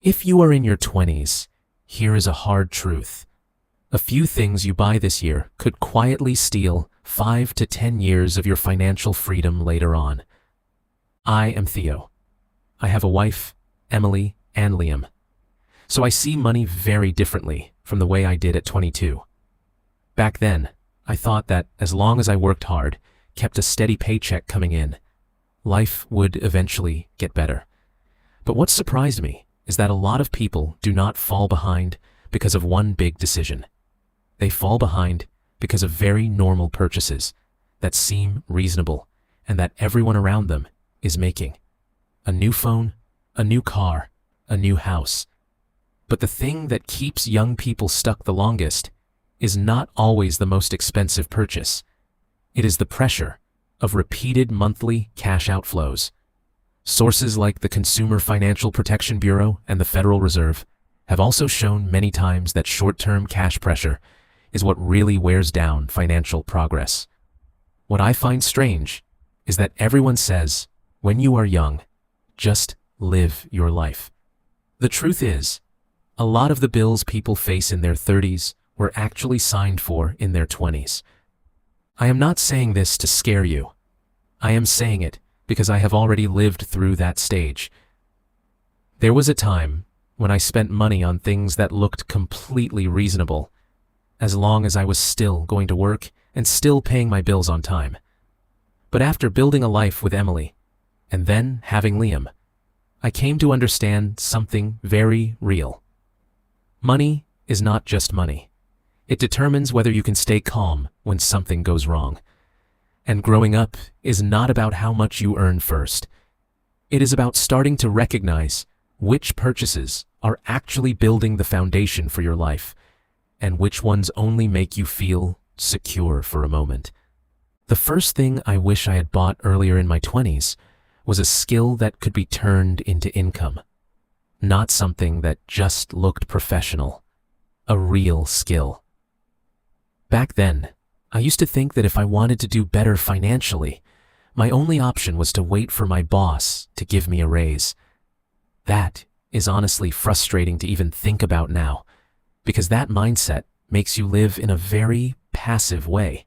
If you are in your 20s, here is a hard truth. A few things you buy this year could quietly steal 5 to 10 years of your financial freedom later on. I am Theo. I have a wife, Emily, and Liam. So I see money very differently from the way I did at 22. Back then, I thought that as long as I worked hard, kept a steady paycheck coming in, life would eventually get better. But what surprised me is that a lot of people do not fall behind because of one big decision. They fall behind because of very normal purchases that seem reasonable and that everyone around them is making. A new phone, a new car, a new house. But the thing that keeps young people stuck the longest is not always the most expensive purchase. It is the pressure of repeated monthly cash outflows. Sources like the Consumer Financial Protection Bureau and the Federal Reserve have also shown many times that short-term cash pressure is what really wears down financial progress. What I find strange is that everyone says, when you are young, just live your life. The truth is, a lot of the bills people face in their 30s were actually signed for in their 20s. I am not saying this to scare you. I am saying it because I have already lived through that stage. There was a time when I spent money on things that looked completely reasonable, as long as I was still going to work and still paying my bills on time. But after building a life with Emily, and then having Liam, I came to understand something very real. Money is not just money. It determines whether you can stay calm when something goes wrong. And growing up is not about how much you earn first. It is about starting to recognize which purchases are actually building the foundation for your life, and which ones only make you feel secure for a moment. The first thing I wish I had bought earlier in my 20s was a skill that could be turned into income. Not something that just looked professional. A real skill. Back then, I used to think that if I wanted to do better financially, my only option was to wait for my boss to give me a raise. That is honestly frustrating to even think about now, because that mindset makes you live in a very passive way.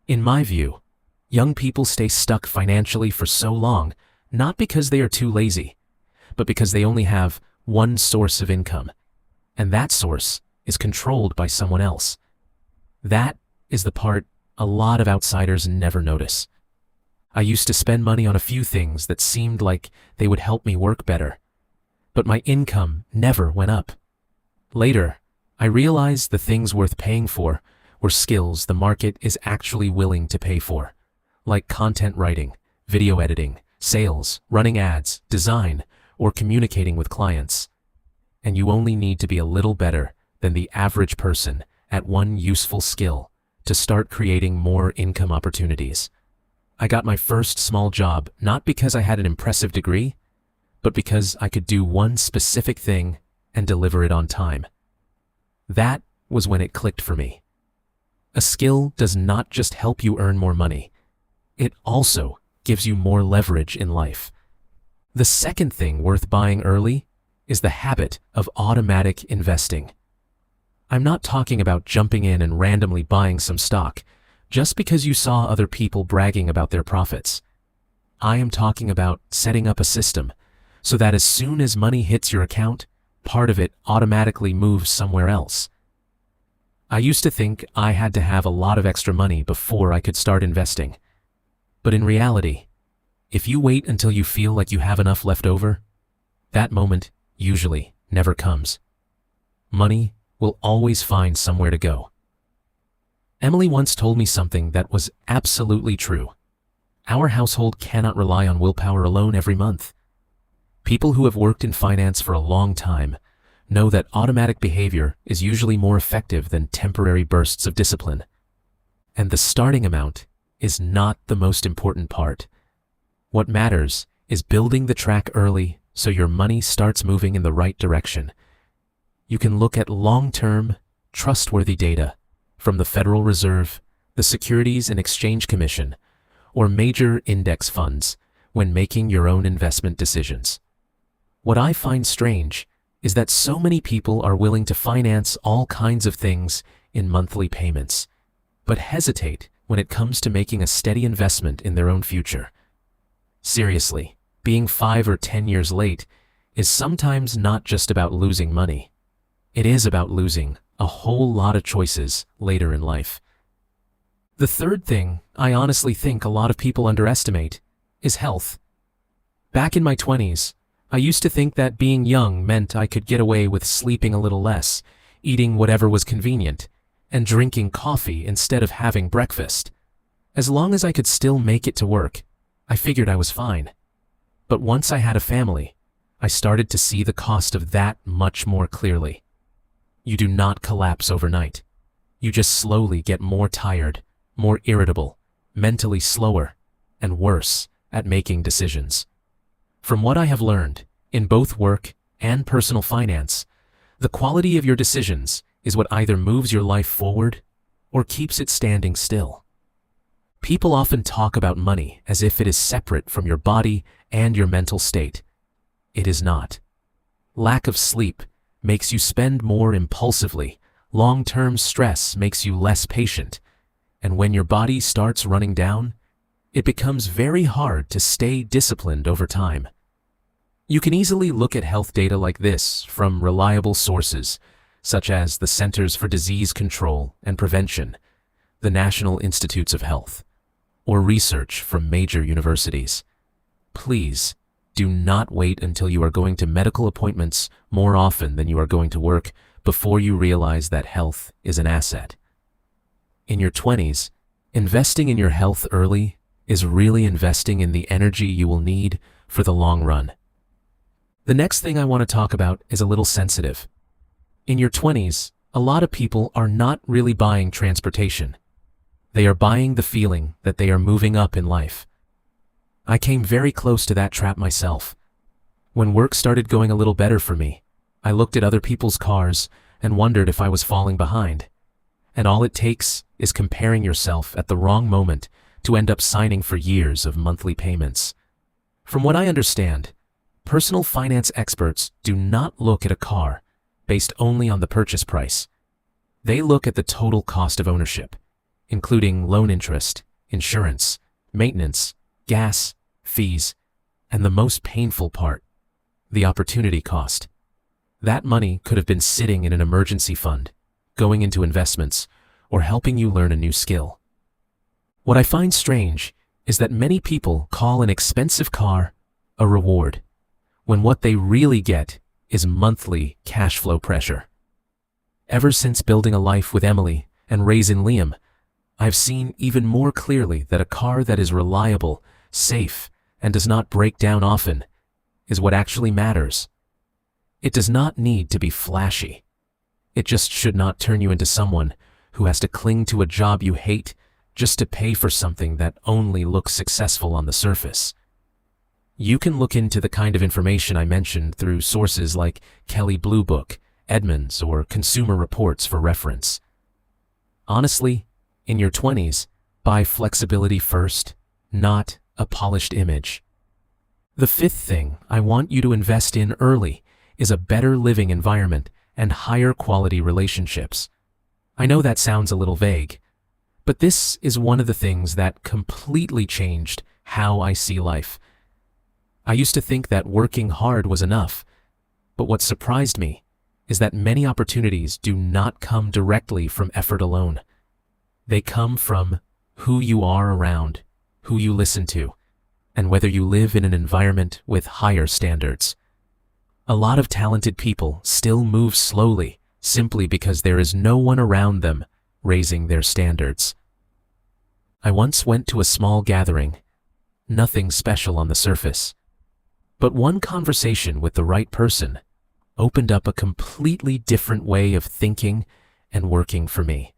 In my view, young people stay stuck financially for so long, not because they are too lazy, but because they only have one source of income, and that source is controlled by someone else. That is the part a lot of outsiders never notice. I used to spend money on a few things that seemed like they would help me work better, but my income never went up. Later, I realized the things worth paying for were skills the market is actually willing to pay for, like content writing, video editing, sales, running ads, design, or communicating with clients. And you only need to be a little better than the average person at one useful skill to start creating more income opportunities. I got my first small job not because I had an impressive degree, but because I could do one specific thing and deliver it on time. That was when it clicked for me. A skill does not just help you earn more money, it also gives you more leverage in life. The second thing worth buying early is the habit of automatic investing. I'm not talking about jumping in and randomly buying some stock just because you saw other people bragging about their profits. I am talking about setting up a system so that as soon as money hits your account, part of it automatically moves somewhere else. I used to think I had to have a lot of extra money before I could start investing. But in reality, if you wait until you feel like you have enough left over, that moment usually never comes. Money will always find somewhere to go. Emily once told me something that was absolutely true. Our household cannot rely on willpower alone every month. People who have worked in finance for a long time know that automatic behavior is usually more effective than temporary bursts of discipline. And the starting amount is not the most important part. What matters is building the track early so your money starts moving in the right direction. You can look at long-term, trustworthy data from the Federal Reserve, the Securities and Exchange Commission, or major index funds when making your own investment decisions. What I find strange is that so many people are willing to finance all kinds of things in monthly payments, but hesitate when it comes to making a steady investment in their own future. Seriously, being 5 or 10 years late is sometimes not just about losing money. It is about losing a whole lot of choices later in life. The third thing I honestly think a lot of people underestimate is health. Back in my 20s, I used to think that being young meant I could get away with sleeping a little less, eating whatever was convenient, and drinking coffee instead of having breakfast. As long as I could still make it to work, I figured I was fine. But once I had a family, I started to see the cost of that much more clearly. You do not collapse overnight. You just slowly get more tired, more irritable, mentally slower, and worse at making decisions. From what I have learned, in both work and personal finance, the quality of your decisions is what either moves your life forward or keeps it standing still. People often talk about money as if it is separate from your body and your mental state. It is not. Lack of sleep makes you spend more impulsively, long-term stress makes you less patient, and when your body starts running down, it becomes very hard to stay disciplined over time. You can easily look at health data like this from reliable sources, such as the Centers for Disease Control and Prevention, the National Institutes of Health, or research from major universities. Please, do not wait until you are going to medical appointments more often than you are going to work before you realize that health is an asset. In your 20s, investing in your health early is really investing in the energy you will need for the long run. The next thing I want to talk about is a little sensitive. In your 20s, a lot of people are not really buying transportation. They are buying the feeling that they are moving up in life. I came very close to that trap myself. When work started going a little better for me, I looked at other people's cars and wondered if I was falling behind. And all it takes is comparing yourself at the wrong moment to end up signing for years of monthly payments. From what I understand, personal finance experts do not look at a car based only on the purchase price. They look at the total cost of ownership, including loan interest, insurance, maintenance, gas, fees, and the most painful part, the opportunity cost. That money could have been sitting in an emergency fund, going into investments, or helping you learn a new skill. What I find strange is that many people call an expensive car a reward, when what they really get is monthly cash flow pressure. Ever since building a life with Emily and raising Liam, I've seen even more clearly that a car that is reliable, safe, and does not break down often is what actually matters. It does not need to be flashy. It just should not turn you into someone who has to cling to a job you hate just to pay for something that only looks successful on the surface. You can look into the kind of information I mentioned through sources like Kelley Blue Book, Edmunds, or Consumer Reports for reference. Honestly, in your 20s, buy flexibility first, not a polished image. The fifth thing I want you to invest in early is a better living environment and higher quality relationships. I know that sounds a little vague, but this is one of the things that completely changed how I see life. I used to think that working hard was enough, but what surprised me is that many opportunities do not come directly from effort alone. They come from who you are around, who you listen to, and whether you live in an environment with higher standards. A lot of talented people still move slowly simply because there is no one around them raising their standards. I once went to a small gathering, nothing special on the surface, but one conversation with the right person opened up a completely different way of thinking and working for me.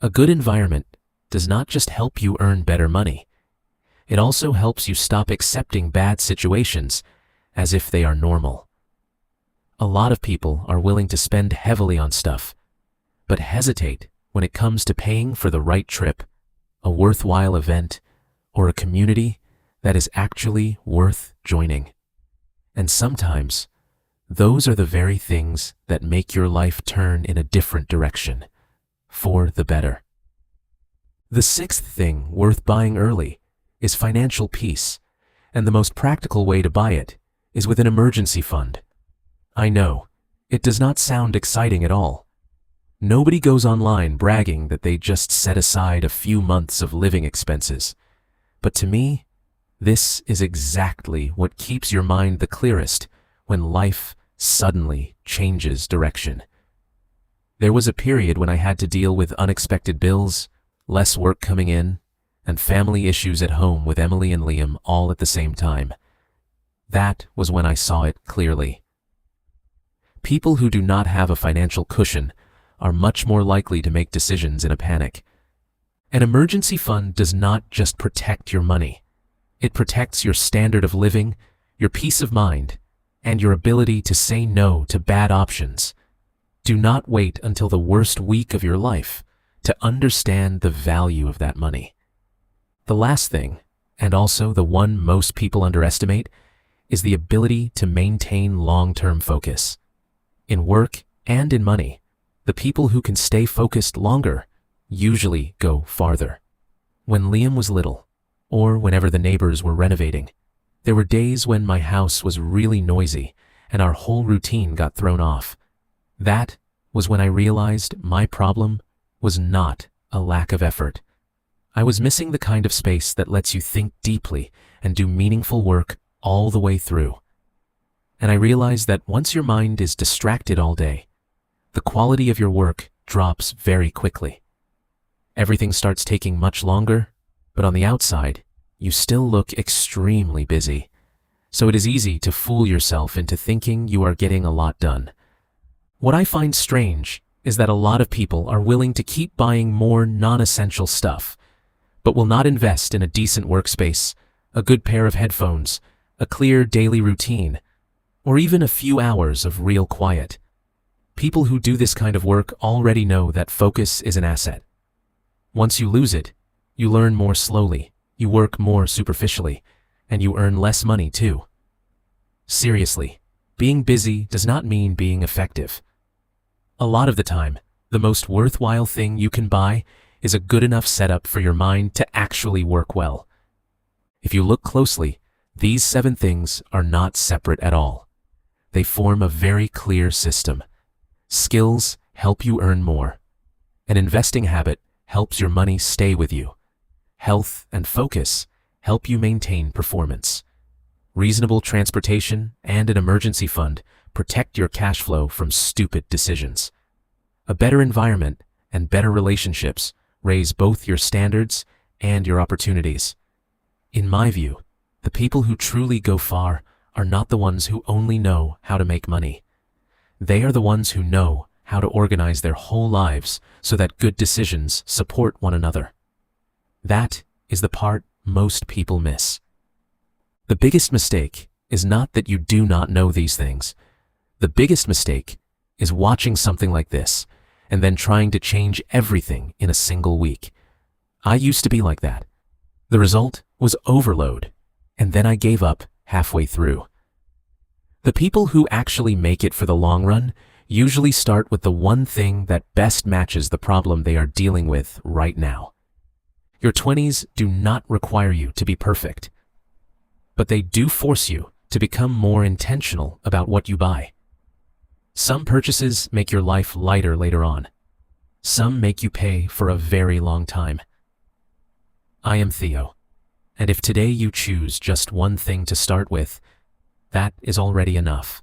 A good environment does not just help you earn better money. It also helps you stop accepting bad situations as if they are normal. A lot of people are willing to spend heavily on stuff, but hesitate when it comes to paying for the right trip, a worthwhile event, or a community that is actually worth joining. And sometimes, those are the very things that make your life turn in a different direction, for the better. The sixth thing worth buying early is financial peace, and the most practical way to buy it is with an emergency fund. I know, it does not sound exciting at all. Nobody goes online bragging that they just set aside a few months of living expenses. But to me, this is exactly what keeps your mind the clearest when life suddenly changes direction. There was a period when I had to deal with unexpected bills, less work coming in, and family issues at home with Emily and Liam all at the same time. That was when I saw it clearly. People who do not have a financial cushion are much more likely to make decisions in a panic. An emergency fund does not just protect your money. It protects your standard of living, your peace of mind, and your ability to say no to bad options. Do not wait until the worst week of your life to understand the value of that money. The last thing, and also the one most people underestimate, is the ability to maintain long-term focus. In work and in money, the people who can stay focused longer usually go farther. When Liam was little, or whenever the neighbors were renovating, there were days when my house was really noisy and our whole routine got thrown off. That was when I realized my problem was not a lack of effort. I was missing the kind of space that lets you think deeply and do meaningful work all the way through. And I realized that once your mind is distracted all day, the quality of your work drops very quickly. Everything starts taking much longer, but on the outside, you still look extremely busy. So it is easy to fool yourself into thinking you are getting a lot done. What I find strange is that a lot of people are willing to keep buying more non-essential stuff, but will not invest in a decent workspace, a good pair of headphones, a clear daily routine, or even a few hours of real quiet. People who do this kind of work already know that focus is an asset. Once you lose it, you learn more slowly, you work more superficially, and you earn less money too. Seriously, being busy does not mean being effective. A lot of the time, the most worthwhile thing you can buy is a good enough setup for your mind to actually work well. If you look closely, these 7 things are not separate at all. They form a very clear system. Skills help you earn more. An investing habit helps your money stay with you. Health and focus help you maintain performance. Reasonable transportation and an emergency fund protect your cash flow from stupid decisions. A better environment and better relationships raise both your standards and your opportunities. In my view, the people who truly go far are not the ones who only know how to make money. They are the ones who know how to organize their whole lives so that good decisions support one another. That is the part most people miss. The biggest mistake is not that you do not know these things. The biggest mistake is watching something like this and then trying to change everything in a single week. I used to be like that. The result was overload, and then I gave up halfway through. The people who actually make it for the long run usually start with the one thing that best matches the problem they are dealing with right now. Your 20s do not require you to be perfect, but they do force you to become more intentional about what you buy. Some purchases make your life lighter later on. Some make you pay for a very long time. I am Theo, and if today you choose just one thing to start with, that is already enough.